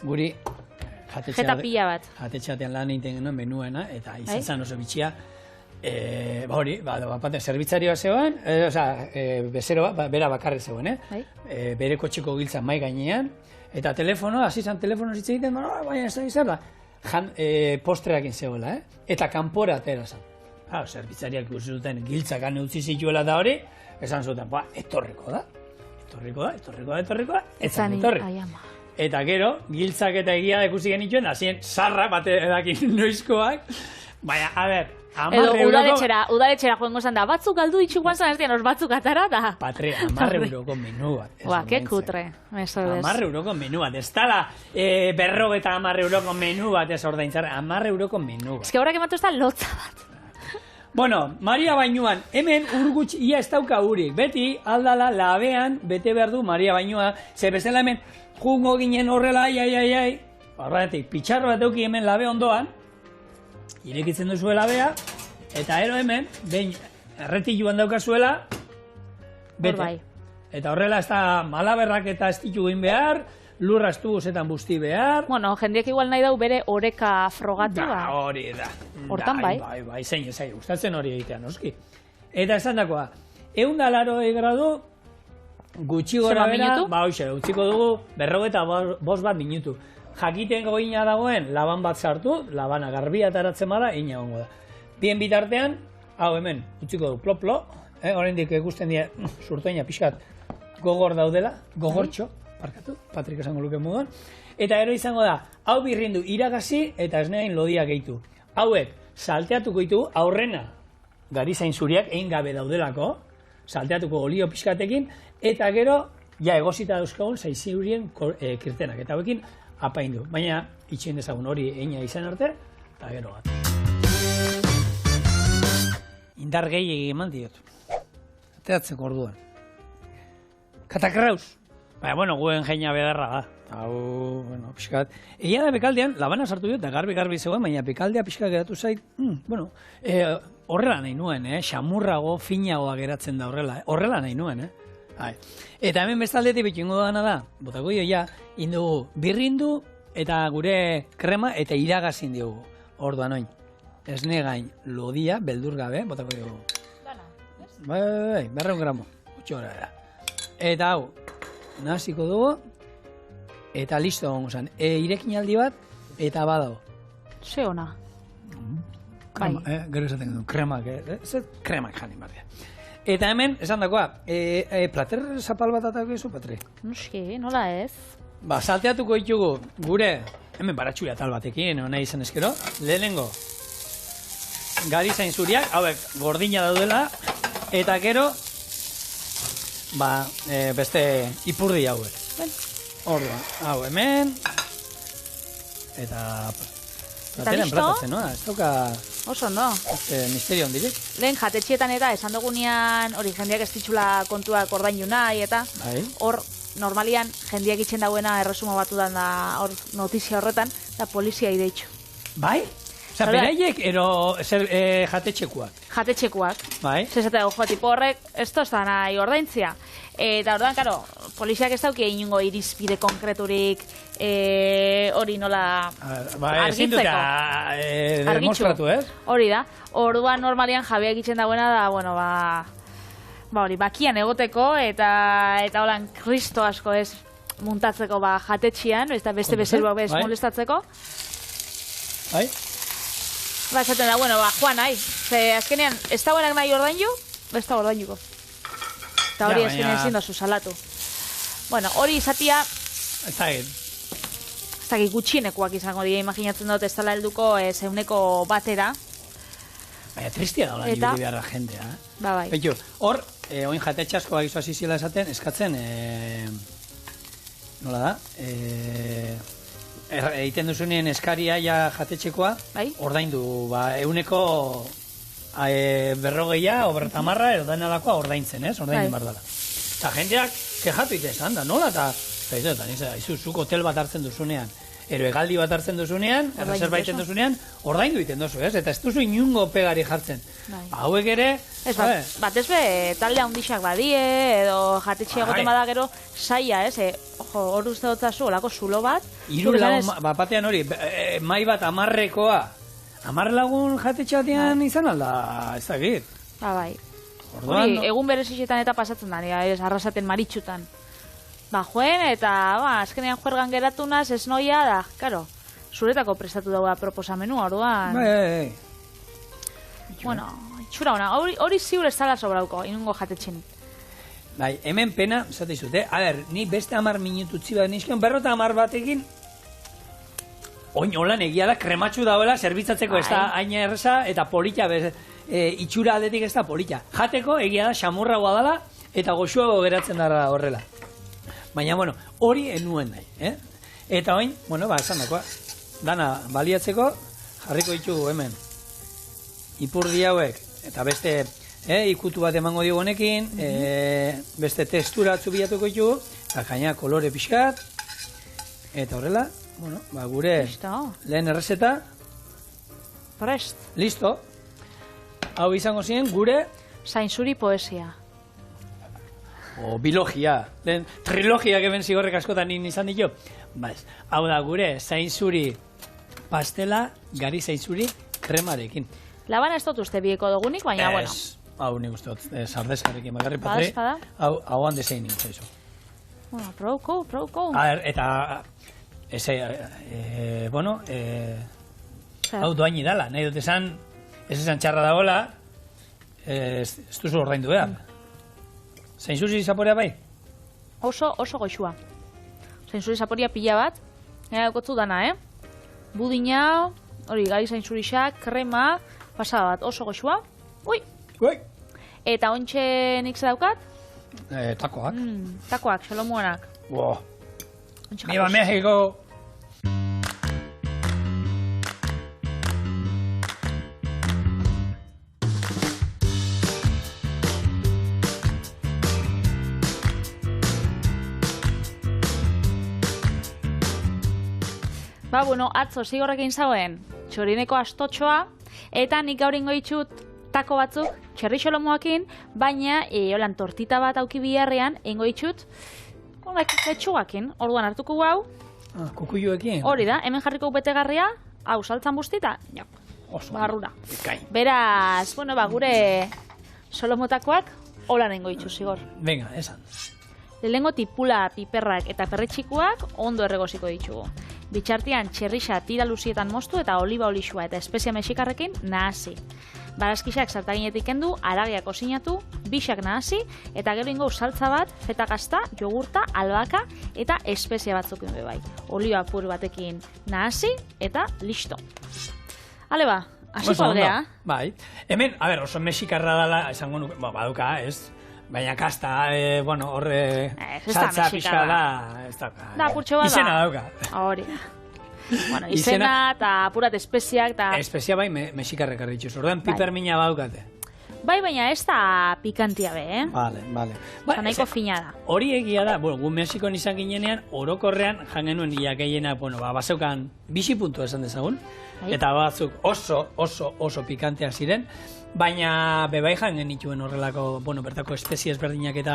Speaker 1: guri,
Speaker 2: jatetxeatean
Speaker 1: lan egiten genuen menuena, eta izan zan oso bitxia, hori, zerbitzarioa zegoen, bezero bat, bera bakarri zegoen, bere kotxeko giltzan mai gainean, eta telefono, hasi zan telefono zitze egiten, baina ez da izan, postreakin zegoela, eta kanpora atera zan. Zerbitzariak ikusi zuten giltzak ane utzi zituela da hori, esan zuten, etorriko da, ez zan etorri. Eta gero, giltzak eta egia ikusi genituen, hasien sarra bate edakin noizkoak, baina, a ber,
Speaker 2: edo udaletxera joengo zan da, batzuk galdu ditxukoan zan ez dian, batzuk atara da.
Speaker 1: Patri, 10 euroko menu bat.
Speaker 2: Que kutre, mesedez.
Speaker 1: 10 euroko menu bat, ez tala 50 euroko menu bat ez ordaintzar, 10 euroko menu bat.
Speaker 2: Ez que horrek ematu ez da lotza bat.
Speaker 1: Bueno, Maria Bainua, hemen urgutx ia ez dauka urik, beti aldala labean bete behar du Maria Bainua, ze bezala hemen jungo ginen horrela, horretik, pitxarro bat euki hemen labe ondoan, irekitzen duzue labea, eta ero hemen, behin erretiluan daukazuela, bete. Eta horrela ez da malaberrak eta ez ditu egin behar, lurra estu guzetan busti behar.
Speaker 2: Bueno, jendeak igual nahi dau bere oreka frogatu da.
Speaker 1: Hori da.
Speaker 2: Hortan bai.
Speaker 1: Bai, zein, gustatzen hori egitea, noski. Eta esan dakoa, 180 gradu, gutxi gora bera, utziko dugu, 45 minutu. Jakiten goina dagoen, laban bat sartu, labana garbia ataratzen bada, ina gongo da. Bien bitartean, hau hemen, utziko du, plop-plo, oraindik ikusten dira, surtoina pixkat, gogor daudela, gogortxo, parkatu, Patrik esango luke moduan, eta ero izango da, hau birrindu iragazi eta esneain lodia gehitu. Hauek, salteatuko ditu, aurrena, garizain zuriak, egin gabe daudelako, salteatuko olio pixkatekin, eta gero, ja egozita dauzkagun, zaizurien kirtenak, eta hauekin, apaindu. Baina, itxein dezagun hori eina izan arte, eta gero bat. Indar gehiegi eman diot. Ateatzeko orduan. Katakraus. Baina, bueno, guen jeina bedarra da. Hau, bueno, pixkat. Egia da bekaldean, labana sartu dut, eta garbi zegoen, baina bekaldea pixkat geratu zait, horrela nahi nuen, xamurrago, finagoa geratzen da horrela, horrela nahi nuen, Eta hemen bestaldetik betingo dana da, botako ja, indugu birrindu, eta gure krema, eta iragazin diogu, orduan oin. Esne gain lodia, beldur gabe, botako diogu. Bai, 200 gramo, gutxi gora era. Eta hau, nahaziko dugu, eta listo gongo zen. Irekin aldi bat, eta badago.
Speaker 2: Ze ona.
Speaker 1: Krema, gero esaten du, kremak, kremak janin barria. Eta hemen, esan dakoa, plater zapal bat atako ezu, Patri?
Speaker 2: Nuski, nola ez?
Speaker 1: Ba, salteatuko ditugu gure, hemen baratxuria tal batekin, nahi izan eskero, lehenengo, garizain zuriak, hauek gordina daudela, eta gero, beste ipurdi hauek. Orduan, hau hemen, eta plateren platatzen, no? Ez dauka...
Speaker 2: Oso, no?
Speaker 1: Misterio hondirik.
Speaker 2: Lehen jatetxietan eta esan dugunean, hori jendeak ez ditxula kontuak ordainu nahi, eta hor, normalian, jendeak itxen dauena erresumo batu da hor notizia horretan, eta polizia ideitxu.
Speaker 1: Bai? Osa, beraiek, ero jatetxekuak?
Speaker 2: Jatetxekuak.
Speaker 1: Bai?
Speaker 2: Zezate, ojo, tipo horrek, ez tozta nahi ordaintzia. Eta orduan, karo, poliziak ez dauki inungo irizpide konkreturik hori nola
Speaker 1: argitzeko. Demostratu, ez?
Speaker 2: Hori da. Orduan normalian jabeak itzen dauena da, bueno, hori, bakian egoteko eta holan kristo asko ez muntatzeko jatetxian, ez da beste bezeruak bez molestatzeko.
Speaker 1: Bai?
Speaker 2: Esaten da, bueno, joan nahi. Ze azkenean, ez dauenak nahi ordainu, ez da ordainuko. Eta hori azkenean ezin dozu salatu. Bueno, hori izatia...
Speaker 1: Ez da egin.
Speaker 2: Ez da gutxienekoak izango dira, imaginatzen dut ez dela helduko zeuneko batera.
Speaker 1: Baina tristia da holan juri behar da jendea.
Speaker 2: Ba, bai.
Speaker 1: Beitu, hor, oin jatetxe asko bagizu azizila esaten, eskatzen, nola da, egiten duzunean eskaria ja jatetxekoa, ordaindu, euneko 40 o 50 edo denalakoa ordaintzen, ez? Ordaindu behar dela. Eta jendeak kejatu ite esan da, nola? Eta zuk hotel bat hartzen duzunean, ero egaldi bat hartzen duzunean, erreserba iten duzunean, ordaindu iten duzu, ez? Eta ez duzu inungo pegari jartzen. Hauek ere...
Speaker 2: Batez be, talde handixak badie, edo jatetxe egoten bada gero, saia, ez? Ojo, hor uste dutzazu, olako zulo bat.
Speaker 1: Hiru lagun, batean hori, mai bat 10rekoa, 10 lagun jatetxe batean izan alda, ez dakit.
Speaker 2: Ba, bai. Hori, egun berezixetan eta pasatzen da, arrasaten maritxutan. Ba, joen, eta, azkenean juergan geratu naz, ez noia, da, karo, zuretako prestatu dagoa proposamenu, orduan.
Speaker 1: Bai.
Speaker 2: Bueno, itxura ona, hori ziur ez tala sobrauko, inungo jatetxenik.
Speaker 1: Bai, hemen pena, zate izute, ni beste 10 minutu txiba nizkion, 50 batekin, oin holan egia da, krematxu dauela, zerbitzatzeko ez da haina erreza, eta polita, itxura aldetik ez da polita. Jateko egia da, xamurragoa dela, eta goxuago geratzen dara horrela. Baina, bueno, hori enuen nahi, Eta oin, bueno, esan dakoa, dana baliatzeko, jarriko ditugu hemen, ipurdi hauek, eta beste, ikutu bat emango diogu honekin, beste testura atzu bilatuko ditugu, eta gaina kolore pixkat, eta horrela, bueno, gure lehen errezeta,
Speaker 2: prest.
Speaker 1: Listo. Hau izango ziren gure...
Speaker 2: Zainzuri poesia.
Speaker 1: O bilogia. Lehen trilogiak hemen zigorrek askotan izan ditu. Hau da gure zainzuri pastela, gari zainzuri kremarekin.
Speaker 2: Laban ez dut uste bieko dugunik, baina, bueno.
Speaker 1: Hau nik uste dut, sardezkarekin bagarri Patri. Hau hande zein nik zaizu.
Speaker 2: Bueno, prouko.
Speaker 1: Eta... bueno... Hau doaini dala, nahi dut esan... Ez esan txarra dagoela, ez duzu ordaindu behar. Zainzuri zaporea bai?
Speaker 2: Oso goxua. Zainzuri zaporea pila bat, nire daukotzu dana, Budina, hori gari zainzurixak, krema, pasada bat, oso goxua. Ui! Eta ontxe nik ze daukat?
Speaker 1: Takoak.
Speaker 2: Takoak, xolomuanak.
Speaker 1: Viva México!
Speaker 2: Ba, bueno, atzo zigorrekin zagoen txorineko astotxoa, eta nik gaur ingo ditut tako batzuk, txerrixolomoakin, baina holan tortita bat auki biharrean, ingo ditut, letxugakin, orduan hartuko hau.
Speaker 1: Kukuioekin?
Speaker 2: Hori da, hemen jarriko betegarria, hau saltzan bustita, barrura. Beraz, bueno, ba, gure solomotakoak, holan ingo ditu zigor.
Speaker 1: Venga, esan.
Speaker 2: Lehengo tipula, piperrak eta perretxikuak ondo erregoziko ditugu. Bitxartian txerrixa tira luzietan moztu eta oliba olixua eta espezia mexikarrekin nahasi. Barazkixak sartaginetik kendu, aragia kozinatu, bixak nahasi, eta gero ingo saltza bat, feta gazta, jogurta, albaka eta espezia batzuk bai. Olio apur batekin nahasi eta listo. Ale ba, hasiko aldea.
Speaker 1: Bai. Hemen, a ber, oso mexikarra dela, esango nuke, baduka, ez? Baina kasta, bueno, horre saltza pixka da, ez dauka.
Speaker 2: Da, purtxo bat da.
Speaker 1: Izena dauka.
Speaker 2: Hori da. Bueno, izena eta apurat espeziak eta...
Speaker 1: Espezia bai, mexikarrek arritxuz. Orduan, pipermina badukate.
Speaker 2: Bai, baina ez da pikantia be,
Speaker 1: Vale.
Speaker 2: Eta nahiko fina da.
Speaker 1: Hori egia da, bueno, gu Mexikon izan ginenean, orokorrean jangenuen iakeiena, bueno, bazeukan bisi puntu esan dezagun, eta batzuk oso pikanteak ziren, baina bebai jangen nituen horrelako, bueno, bertako espezie ezberdinak eta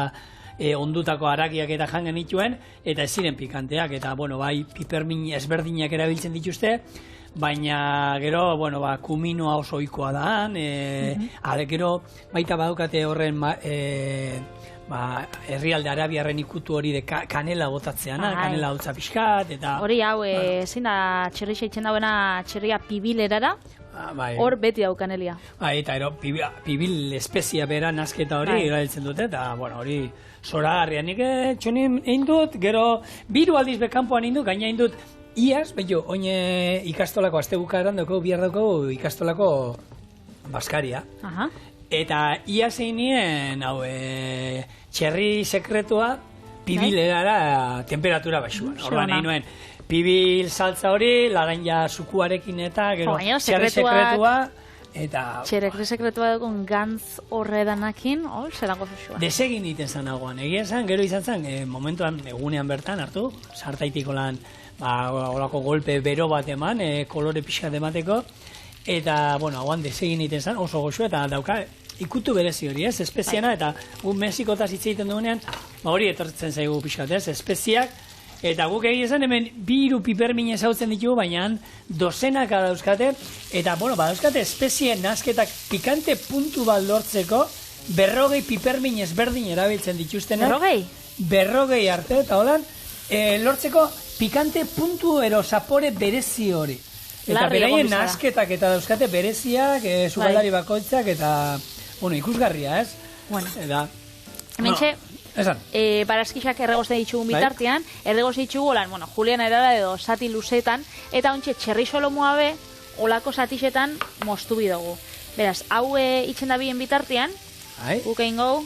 Speaker 1: ondutako harakiak eta jangen nituen, eta ez ziren pikanteak, eta, bueno, bai, pipermin ezberdinak erabiltzen dituzte, baina gero, bueno, ba, kuminoa oso ohikoa da, gero baita badukate horren herrialde arabiarren ikutu hori de kanela botatzean, kanela hotza pixkat, eta...
Speaker 2: Hori hau, zein da txerrixa itzen dauena txerria pibilerara, hor beti dau kanelia.
Speaker 1: Eta pibil espezia bera nasketa hori erabiltzen dute, eta, bueno, hori zoragarria. Nik txonin egin dut, gero biru aldiz bekampoan egin dut, gaina egin dut iaz, behin oin ikastolako, azte bukaeran dugu, bihar dugu ikastolako baskaria. Eta iaz egin nien, hau, txerri sekretua pibilerara temperatura baixuan. Orduan egin nuen, pibil saltza hori, laranja sukuarekin eta gero txerri sekretua.
Speaker 2: Txerri sekretua dugun gantz horredanakin, zelango zuzua.
Speaker 1: Desegin iten zan nagoan. Egia zan, gero izan zan, momentuan, egunean bertan hartu, sartaitiko lan, olako golpe bero bat eman, kolore pixkat emateko, eta, bueno, hauan desegin iten zan, oso goxu, eta dauka, ikutu berezi hori, ez, espeziana, eta gu Mexikotaz hitz egiten dugunean, hori etortzen zaigu pixkat, ez, espeziak, eta guk egia esan hemen biru pipermin ezautzen ditugu, baina dozenaka dauzkate, eta, bueno, badauzkate espezien nazketak pikante puntu bat lortzeko, 40 pipermin ezberdin erabiltzen dituztenak. 40 arte, eta holan, lortzeko pikante puntu ero zapore berezi hori. Eta beraien nazketak eta dauzkate bereziak, zugaldari bakoitzak, eta, bueno, ikusgarria, ez?
Speaker 2: Bueno.
Speaker 1: Eta,
Speaker 2: hementxe, barazkixak erregoste ditugun bitartean, erregoste ditugu, bueno, Julian erara edo zati luzetan, eta ontxe txerri solomoa be, olako zatixetan moztu bidugu. Beraz, hau itxen da bien bitartean, gukein gau,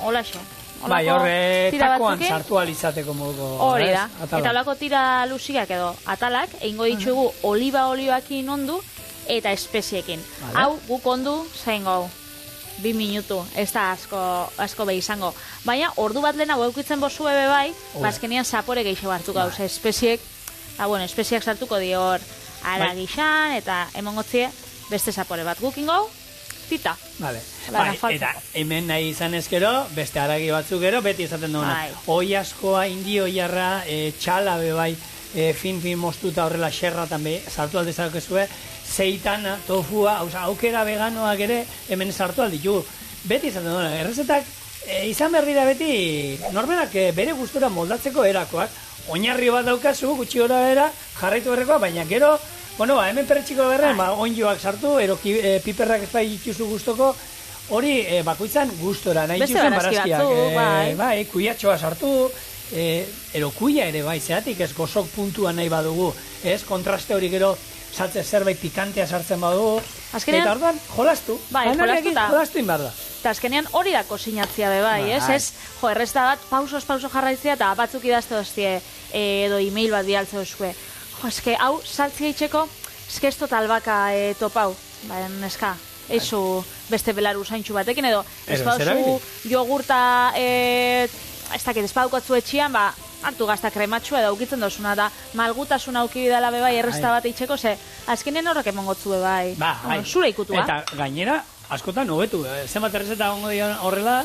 Speaker 2: hola xo.
Speaker 1: Bai, horre takoan sartu alizateko moduko.
Speaker 2: Hori da, eta olako tira luziak edo atalak, egingo ditugu oliba olioakin ondu eta espeziekin. Hau guk ondu zain gau. 2 minutu, ez da asko behi izango. Baina, ordu bat lehena guaukitzen bozue bebai, bazkenian zapore gehiago hartu gauz. Espeziek sartuko di hor ara gixan, eta emongotzie beste zapore bat gukin gau, tita.
Speaker 1: Eta hemen nahi izan ezkero, beste haragi batzuk gero, beti esaten duguna. Oi askoa, indi oiarra, txala bebai, fin moztuta horrela xerratan sartu alde zakezue, zeitana, tofua, aukera veganoak ere hemen sartu alditugu. Beti esaten duguna, errezetak izan behar dira beti norberak bere gustura moldatzeko erakoak. Oinarri bat daukazu, gutxi gora bera, jarraitu berrekoa, baina gero, bueno, hemen perretxiko berren, onjoak sartu, ero piperrak ez bai ikusu gustoko, hori bakoitzan gustora, nahi ikusen barazkiak. Kuiatxoa sartu, ero kuia ere bai, zeatik ez gozok puntua nahi badugu, ez kontraste hori gero saltze zerbait pikantea sartzen badugu, eta orduan jolastu, jolastu inbar da.
Speaker 2: Eta azkenean hori da kozinatzia be bai, ez? Ez, errez da bat, pauso jarraitzea eta batzuk idazte doztie edo e-mail bat bialtze dozue. Eske, hau, saltzia itxeko, eske ez total baka topau, eska, eizu beste belaru zaintxu batekin, edo ez baduzu jogurta, ez dakit, ez badukatzu etxian, hartu gazta krematxua edo ukitzen dozuna da, malgutasuna auki bidala bebai erresta bat itxeko, ze azkenen horrek emongotzu bebai. Zure ikutua.
Speaker 1: Eta gainera, askotan hobetu, zenbat errezeta gongo dian horrela,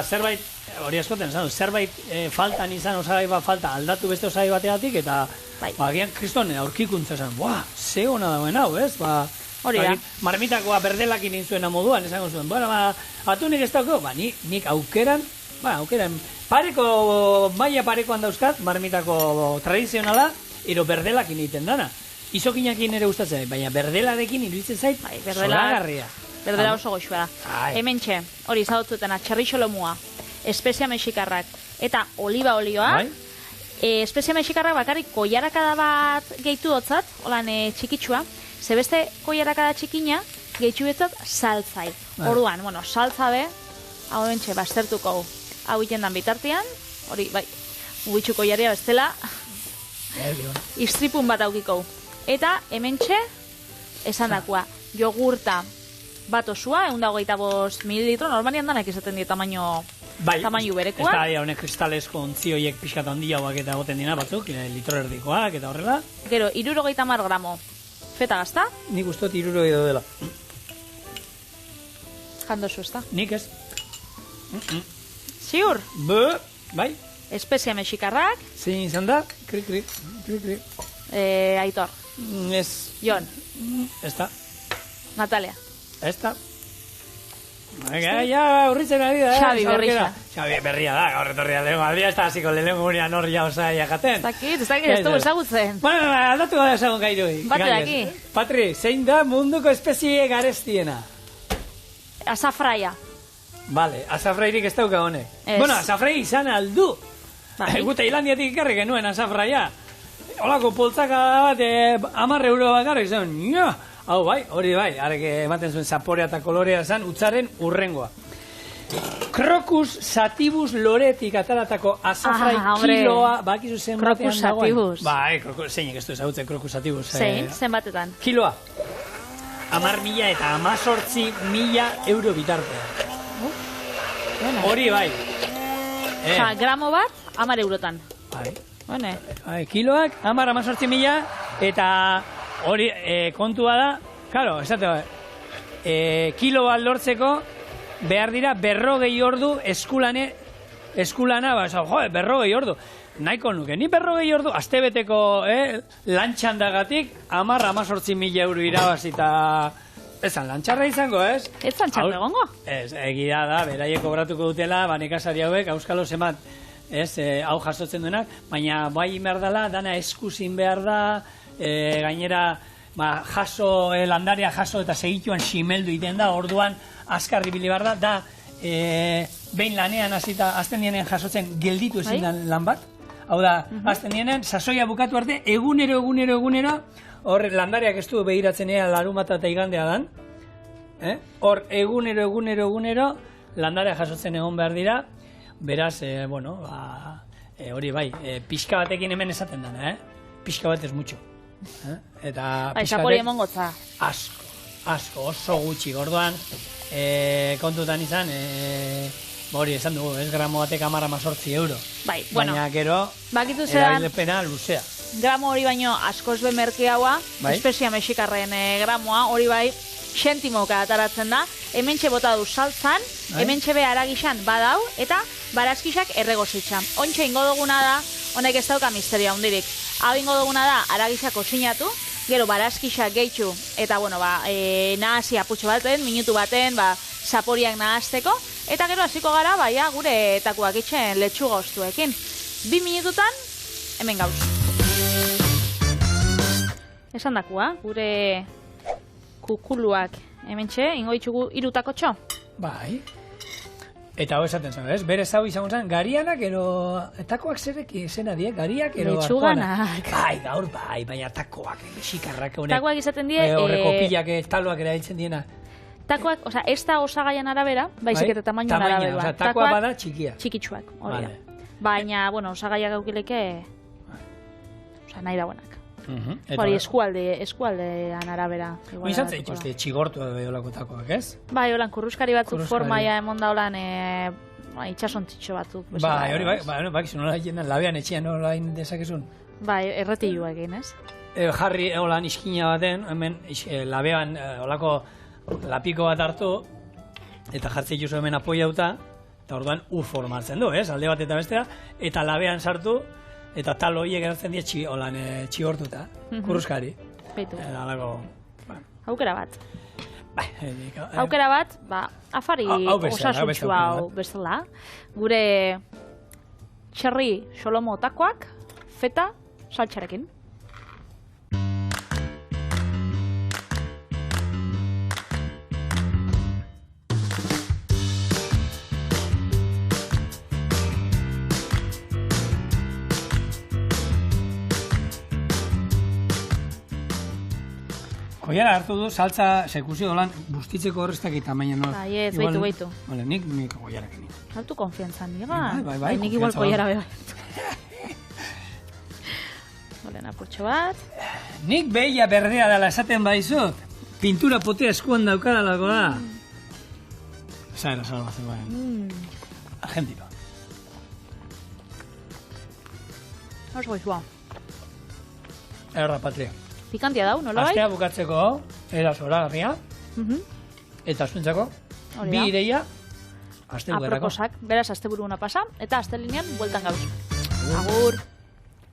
Speaker 1: zerbait, hori askoten, zerbait faltan izan, osagai bat falta, aldatu beste osagai bategatik, eta gian kriston aurkikuntza esan, ze hona dagoen hau, ez?
Speaker 2: Hori da.
Speaker 1: Marmitakoa berdelakin inzuena moduan, esango zuen, atunik ez dauko, nik aukeran, maila parekoan dauzkat, marmitako tradizionala, ero berdelakin egiten dana. Izokinakin ere gustatzen, baina berdelarekin iruditzen zait, zoragarria.
Speaker 2: Berdela oso goxua da. Hementxe, hori izadotzutena, txerrixo lomua, espezia mexikarrak, eta oliba olioa, espezia mexikarrak bakarrik koiarakada bat gehitu dotzat, holan txikitsua, zebeste koiarakada txikina, gehitu betzat saltzai. Orduan, saltza be, hau hementxe, baztertuko hau itendan bitartean, hori, ubitxuko jaria bestela, istripun bat aukiko. Eta hementxe, esan dakua, jogurta bat osua, 125 mililitro, normalian danak izaten die tamaino berekoa.
Speaker 1: Ez da, honek kristalesko ontzioiek pixkat handiagoak eta goten dina batzuk, litro erdikoak eta horrela.
Speaker 2: Gero, 70 gramo feta gazta.
Speaker 1: Nik ustot 70 dela.
Speaker 2: Jandozu, ez da?
Speaker 1: Nik ez.
Speaker 2: Ziur?
Speaker 1: Bai.
Speaker 2: Espezia mexikarrak.
Speaker 1: Zein izan da? Kri.
Speaker 2: Aitor.
Speaker 1: Ez.
Speaker 2: Jon.
Speaker 1: Ez da.
Speaker 2: Natalia.
Speaker 1: Ez da. Ja, urritzen ari da.
Speaker 2: Xabi berria.
Speaker 1: Xabi berria da, gaur etorria lehenko aldia, ez da hasiko lehenko gurean hor jaoza jaten.
Speaker 2: Ez dakit, ez dugu ezagutzen.
Speaker 1: Bueno, aldatu gara esagun gairu.
Speaker 2: Bate daki.
Speaker 1: Patri, zein da munduko espezie garestiena?
Speaker 2: Azafraia.
Speaker 1: Vale, azafrairik ez dauka honek. Bueno, azafrai izan aldu. Guta Hilandiatik ikarri genuen azafraia. Olako poltzaka bat, 10 euro bakarrik zen. Hau bai, hori bai, arek ematen zuen zaporea eta kolorea zen, utzaren urrengoa. Crocus sativus loretik ataratako azafrai kiloa, bakizu zen batean dagoen.
Speaker 2: Crocus sativus.
Speaker 1: Bai, zeinek ez du ezagutzen Crocus sativus.
Speaker 2: Zen batetan.
Speaker 1: Kiloa. 10.000 eta 18.000 euro bitartea. Hori bai.
Speaker 2: Gramo bat, 10 eurotan.
Speaker 1: Bai. Kiloak, 18.000 eta hori kontua da, claro, esate kilo bat lortzeko behar dira 40 ordu eskulana, berrogei ordu. Nahiko nuke, ni 40 ordu, astebeteko lantxandagatik 18.000 euro irabazita. Ezan lantxarra izango, ez?
Speaker 2: Ez lantxarra egongo?
Speaker 1: Ez, egia da, beraiek kobratuko dutela, nekazari hauek, auskalo zemat, hau jasotzen duenak, baina bai behar dela, dana eskuzin behar da, gainera, jaso, landaria jaso eta segituan simeldu iten da, orduan azkarri bili behar da, behin lanean azten dienen jasotzen gelditu ezin lan bat, hau da, azten dienen, sasoia bukatu arte, egunero, hor landariak ez du behiratzen ea larumata eta igandea dan. Hor egunero landariak jasotzen egon behar dira. Beraz, hori bai, pixka batekin hemen esaten dana, pixka bat ez mutxo. Eta pixka
Speaker 2: zapori emongotza.
Speaker 1: Asko, oso gutxi. Orduan, kontutan izan, hori esan dugu, ez gramo batek 18 euro. Baina gero, erabilpena luzea.
Speaker 2: Gramo hori baino askoz be merkeagoa, espezia mexikarren gramoa, hori bai, xentimoka ataratzen da, hementxe bota du saltzan, hementxe be aragixan badau, eta barazkixak erregozitxan. Ontxe ingo duguna da, honek ez dauka misteria hundirik. Hau ingo duguna da, aragixak kozinatu, gero barazkixak gehitxu, eta nahasi aputxo baten, minutu baten, zaporiak nahazteko, eta gero hasiko gara, gure takuak itxen letxuga oztuekin. 2 minututan, hemen gauz. Esan dakua, gure kukuluak hementxe, ingo ditugu 3 takotxo.
Speaker 1: Bai. Eta hau esaten zen, ez? Berez hau izango zen, garianak, ero... Takoak zerek izena die, gariak, ero...
Speaker 2: Letxuganak.
Speaker 1: Bai, gaur, baina takoak, mexikarrak, honek...
Speaker 2: Takoak izaten die...
Speaker 1: Horreko pilak, taloak erabiltzen diena.
Speaker 2: Takoak, esta osagaian arabera, baizik eta tamainoan arabera.
Speaker 1: Osa, takoa bada txikia.
Speaker 2: Txikitsuak, hori da. Baina, osagaiak gaukileke... Osa, nahi dauenak. Hori, eskualdean arabera.
Speaker 1: Izantzen dituzte, txigortu edo olako takoak, ez?
Speaker 2: Bai, holan, kurruskari batzuk formaia emon da holan itxasontzitxo batzuk.
Speaker 1: Bai, hori bakizu nola egiten labean etxean nola egin dezakezun.
Speaker 2: Bai, erretilua egin, ez?
Speaker 1: Jarri holan iskina baten, hemen labean holako lapiko bat hartu, eta jartzen juzu hemen apoiauta, eta orduan formatzen du, ez? Alde bat eta bestera, eta labean sartu, eta tal horiek eratzen dira txigortuta, kurruskari.
Speaker 2: Beitu.
Speaker 1: Halako,
Speaker 2: Aukera bat.
Speaker 1: bai,
Speaker 2: Aukera bat, afari osasuntxu hau bezala. Gure txerri xolomo takoak, feta, saltxarekin.
Speaker 1: Koiara hartu du, saltza sekuzio dolan bustitzeko horreztak eta baina no.
Speaker 2: Bai, ez, beitu.
Speaker 1: Vale, nik koiarak egin.
Speaker 2: Hartu konfiantzan, niga.
Speaker 1: Bai,
Speaker 2: Nik igual koiara beba. Olen apurtxo bat.
Speaker 1: Nik behia berdea dela esaten baizut. Pintura potea eskuan daukadalako da. Esa era salvazen bai. Argentino.
Speaker 2: Hors goizua.
Speaker 1: Erra patria.
Speaker 2: Pikantia dau, nola bai?
Speaker 1: Astea bukatzeko, era zoragarria. Eta zuntzako, bi ideia, astebukerako.
Speaker 2: Aproposak, beraz asteburuna pasa, eta astelenean bueltan gauz. Agur!